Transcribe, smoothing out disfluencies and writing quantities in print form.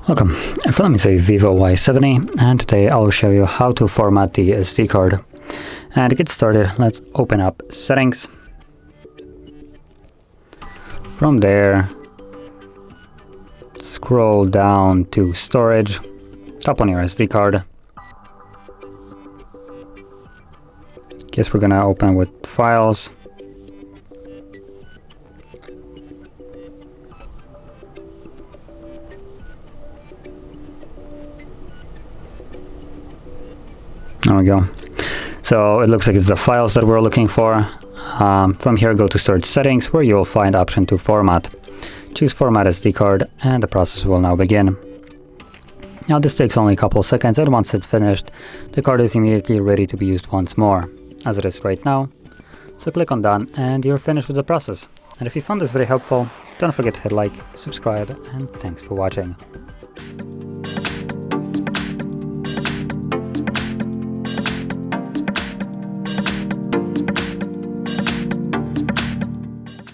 Welcome, in front of me is a VIVO Y70, and today I'll show you how to format the SD card. And to get started, let's open up Settings. From there, scroll down to Storage, tap on your SD card. Guess we're gonna open with Files. There we go. So it looks like it's the files that we're looking for. From here, go to Storage Settings, where you'll find option to Format. Choose Format SD card, and the process will now begin. Now this takes only a couple of seconds, and once it's finished, the card is immediately ready to be used once more, as it is right now. So click on Done, and you're finished with the process. And if you found this very helpful, don't forget to hit like, subscribe, and thanks for watching.